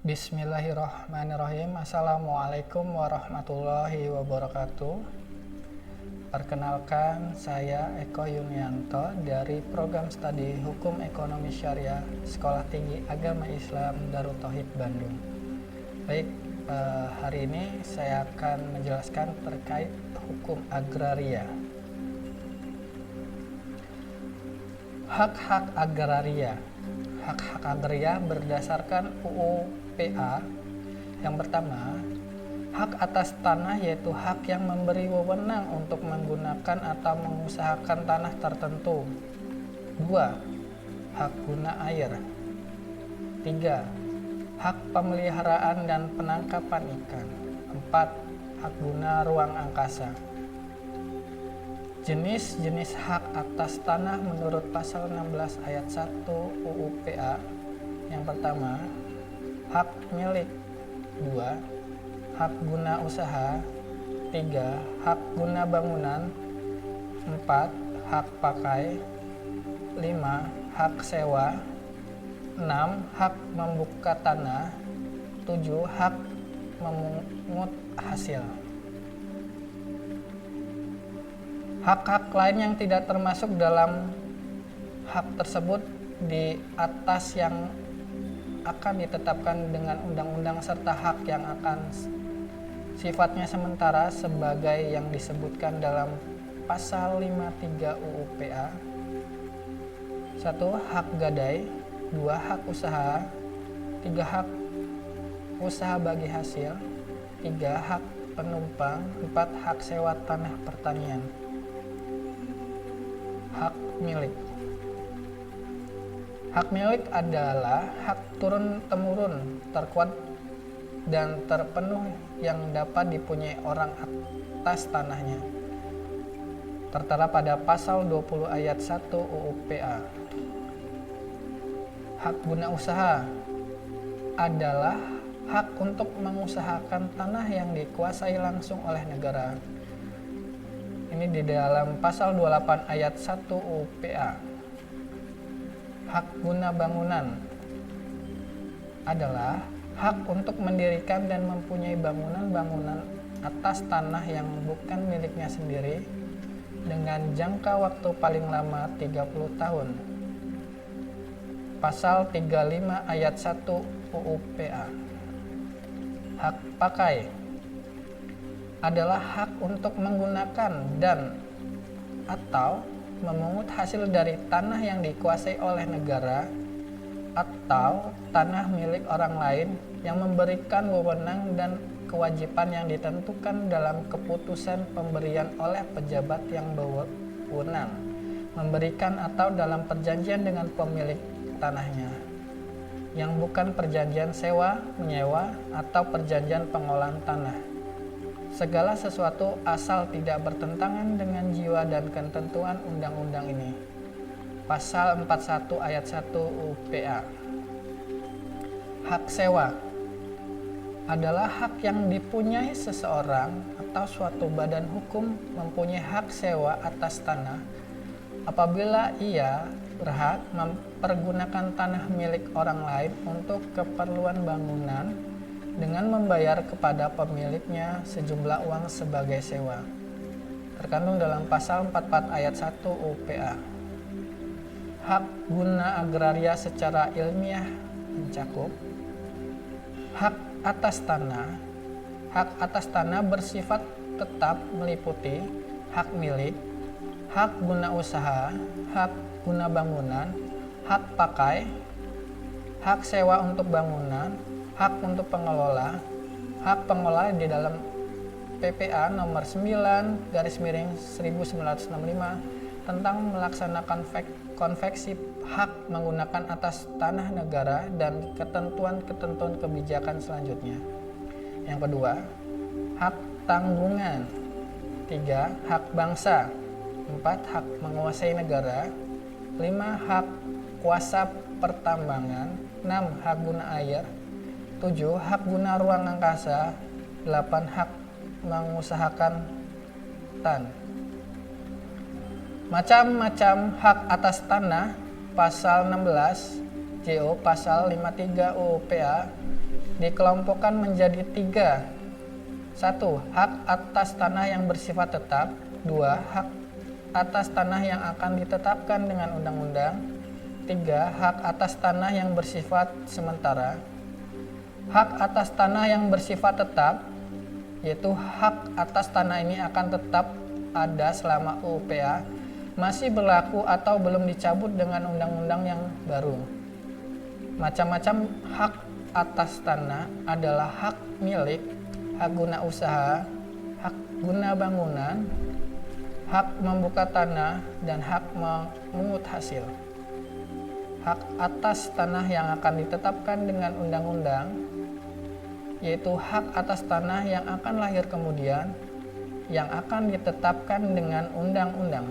Bismillahirrahmanirrahim. Assalamualaikum warahmatullahi wabarakatuh. Perkenalkan, saya Eko Yumianto dari Program Studi Hukum Ekonomi Syariah Sekolah Tinggi Agama Islam Darut Tauhid Bandung. Baik, hari ini saya akan menjelaskan terkait hukum agraria. Hak-hak agraria. Hak-hak agraria berdasarkan UU PA. Yang pertama, hak atas tanah yaitu hak yang memberi wewenang untuk menggunakan atau mengusahakan tanah tertentu. 2. Hak guna air. 3. Hak pemeliharaan dan penangkapan ikan. 4. Hak guna ruang angkasa. Jenis-jenis hak atas tanah menurut pasal 16 ayat 1 UU PA. Yang pertama, hak milik. 2. Hak guna usaha. 3. Hak guna bangunan. 4. Hak pakai. 5. Hak sewa. 6. Hak membuka tanah. 7. Hak memungut hasil. Hak-hak lain yang tidak termasuk dalam hak tersebut di atas yang akan ditetapkan dengan undang-undang serta hak yang akan sifatnya sementara sebagai yang disebutkan dalam pasal 53 UU PA. 1. Hak gadai. 2. Hak usaha. 3. Hak usaha bagi hasil. 3. Hak penumpang. 4. Hak sewa tanah pertanian. Hak milik. Hak milik adalah hak turun-temurun terkuat dan terpenuh yang dapat dipunyai orang atas tanahnya, tertera pada pasal 20 ayat 1 UU PA. Hak guna usaha adalah hak untuk mengusahakan tanah yang dikuasai langsung oleh negara. Ini di dalam pasal 28 ayat 1 UU PA. Hak guna bangunan adalah hak untuk mendirikan dan mempunyai bangunan-bangunan atas tanah yang bukan miliknya sendiri dengan jangka waktu paling lama 30 tahun. Pasal 35 ayat 1 UU PA. Hak pakai adalah hak untuk menggunakan dan atau memungut hasil dari tanah yang dikuasai oleh negara atau tanah milik orang lain yang memberikan wewenang dan kewajiban yang ditentukan dalam keputusan pemberian oleh pejabat yang berwenang memberikan atau dalam perjanjian dengan pemilik tanahnya yang bukan perjanjian sewa, menyewa, atau perjanjian pengolahan tanah. Segala sesuatu asal tidak bertentangan dengan jiwa dan ketentuan undang-undang ini. Pasal 41 ayat 1 UU PA. Hak sewa adalah hak yang dipunyai seseorang atau suatu badan hukum mempunyai hak sewa atas tanah apabila ia berhak mempergunakan tanah milik orang lain untuk keperluan bangunan dengan membayar kepada pemiliknya sejumlah uang sebagai sewa. Terkandung dalam pasal 44 ayat 1 UU PA. Hak guna agraria secara ilmiah mencakup hak atas tanah. Hak atas tanah bersifat tetap meliputi hak milik, hak guna usaha, hak guna bangunan, hak pakai, hak sewa untuk bangunan, hak untuk pengelola. Hak pengelola di dalam PPA nomor 9/1965 tentang melaksanakan konveksi hak menggunakan atas tanah negara dan ketentuan-ketentuan kebijakan selanjutnya. Yang kedua, hak tanggungan. 3. Hak bangsa. 4. Hak menguasai negara. 5. Hak kuasa pertambangan. 6. Hak guna air. 7. Hak guna ruang angkasa. 8. Hak mengusahakan tan. Macam-macam hak atas tanah pasal 16 JO pasal 53 UU PA dikelompokkan menjadi 3. 1. Hak atas tanah yang bersifat tetap. 2. Hak atas tanah yang akan ditetapkan dengan undang-undang. 3. Hak atas tanah yang bersifat sementara. Hak atas tanah yang bersifat tetap, yaitu hak atas tanah ini akan tetap ada selama UUPA masih berlaku atau belum dicabut dengan undang-undang yang baru. Macam-macam hak atas tanah adalah hak milik, hak guna usaha, hak guna bangunan, hak membuka tanah, dan hak memungut hasil. Hak atas tanah yang akan ditetapkan dengan undang-undang, yaitu hak atas tanah yang akan lahir kemudian, yang akan ditetapkan dengan undang-undang.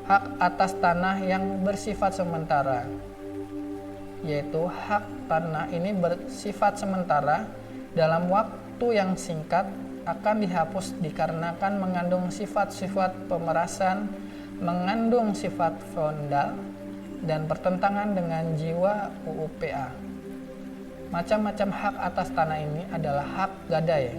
Hak atas tanah yang bersifat sementara, yaitu hak tanah ini bersifat sementara dalam waktu yang singkat akan dihapus dikarenakan mengandung sifat-sifat pemerasan, mengandung sifat feodal, dan bertentangan dengan jiwa UUPA. Macam-macam hak atas tanah ini adalah hak gadai,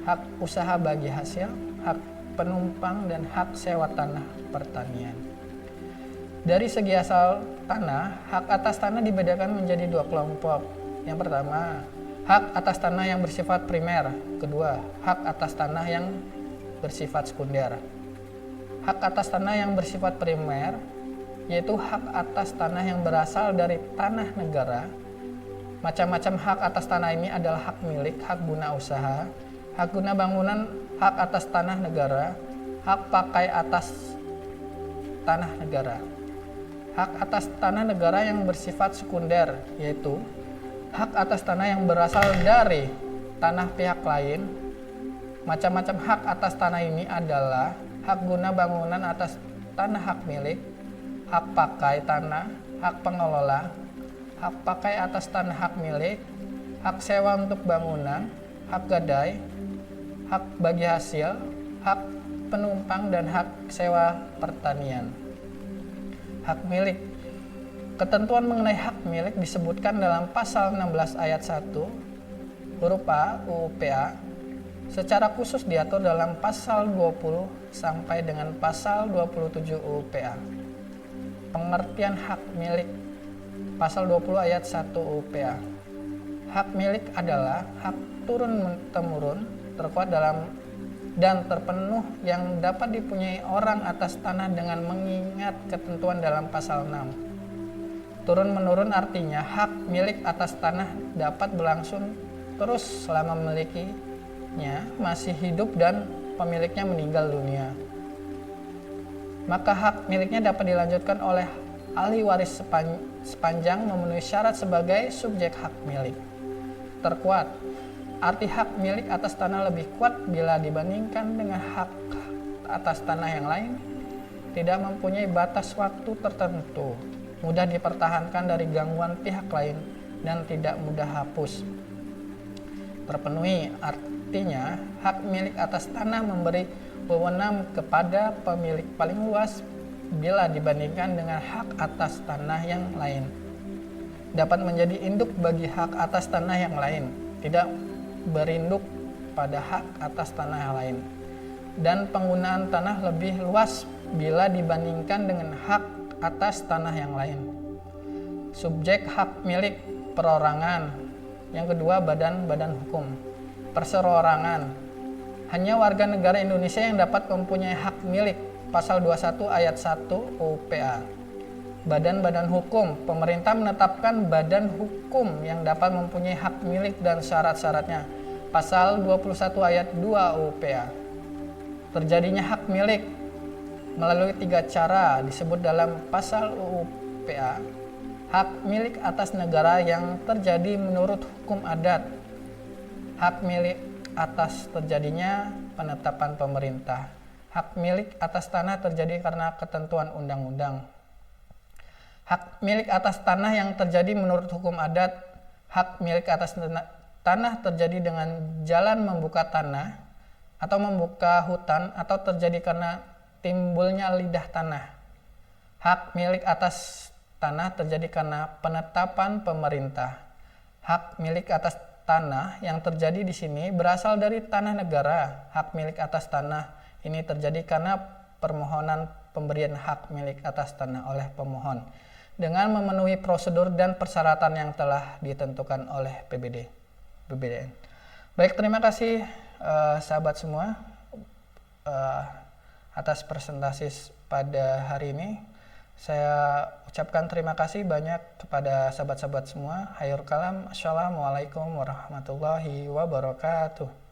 hak usaha bagi hasil, hak penumpang, dan hak sewa tanah pertanian. Dari segi asal tanah, hak atas tanah dibedakan menjadi 2 kelompok. Yang pertama, hak atas tanah yang bersifat primer. Kedua, hak atas tanah yang bersifat sekunder. Hak atas tanah yang bersifat primer yaitu hak atas tanah yang berasal dari tanah negara. Macam-macam hak atas tanah ini adalah hak milik, hak guna usaha, hak guna bangunan, hak atas tanah negara, hak pakai atas tanah negara. Hak atas tanah negara yang bersifat sekunder yaitu hak atas tanah yang berasal dari tanah pihak lain. Macam-macam hak atas tanah ini adalah hak guna bangunan atas tanah hak milik, hak pakai tanah, hak pengelola, hak pakai atas tanah hak milik, hak sewa untuk bangunan, hak gadai, hak bagi hasil, hak penumpang, dan hak sewa pertanian. Hak milik. Ketentuan mengenai hak milik disebutkan dalam pasal 16 ayat 1 huruf A UUPA, secara khusus diatur dalam pasal 20 sampai dengan pasal 27 UUPA. Pengertian hak milik. Pasal 20 ayat 1 UUPA. Hak milik adalah hak turun-temurun terkuat dalam dan terpenuh yang dapat dipunyai orang atas tanah dengan mengingat ketentuan dalam pasal 6. Turun-menurun artinya hak milik atas tanah dapat berlangsung terus selama memilikinya masih hidup dan pemiliknya meninggal dunia. Maka hak miliknya dapat dilanjutkan oleh ahli waris sepanjang memenuhi syarat sebagai subjek hak milik. Terkuat. Arti hak milik atas tanah lebih kuat bila dibandingkan dengan hak atas tanah yang lain. Tidak mempunyai batas waktu tertentu, mudah dipertahankan dari gangguan pihak lain, dan tidak mudah hapus. Terpenuhi artinya hak milik atas tanah memberi wewenang kepada pemilik paling luas bila dibandingkan dengan hak atas tanah yang lain. Dapat menjadi induk bagi hak atas tanah yang lain, tidak berinduk pada hak atas tanah yang lain. Dan penggunaan tanah lebih luas bila dibandingkan dengan hak atas tanah yang lain. Subjek hak milik perorangan. Yang kedua, badan-badan hukum. Perserorangan. Hanya warga negara Indonesia yang dapat mempunyai hak milik. Pasal 21 ayat 1 UPA. Badan-badan hukum. Pemerintah menetapkan badan hukum yang dapat mempunyai hak milik dan syarat-syaratnya. Pasal 21 ayat 2 UPA. Terjadinya hak milik melalui 3 cara disebut dalam pasal UUPA. Hak milik atas negara yang terjadi menurut hukum adat. Hak milik atas terjadinya penetapan pemerintah. Hak milik atas tanah terjadi karena ketentuan undang-undang. Hak milik atas tanah yang terjadi menurut hukum adat. Hak milik atas tanah terjadi dengan jalan membuka tanah atau membuka hutan atau terjadi karena timbulnya lidah tanah. Hak milik atas tanah terjadi karena penetapan pemerintah. hak milik atas tanah yang terjadi di sini berasal dari tanah negara. Hak milik atas tanah ini terjadi karena permohonan pemberian hak milik atas tanah oleh pemohon dengan memenuhi prosedur dan persyaratan yang telah ditentukan oleh PBDN. Baik, terima kasih sahabat semua atas presentasi pada hari ini. Saya ucapkan terima kasih banyak kepada sahabat-sahabat semua. Hayyul kalam. Assalamualaikum warahmatullahi wabarakatuh.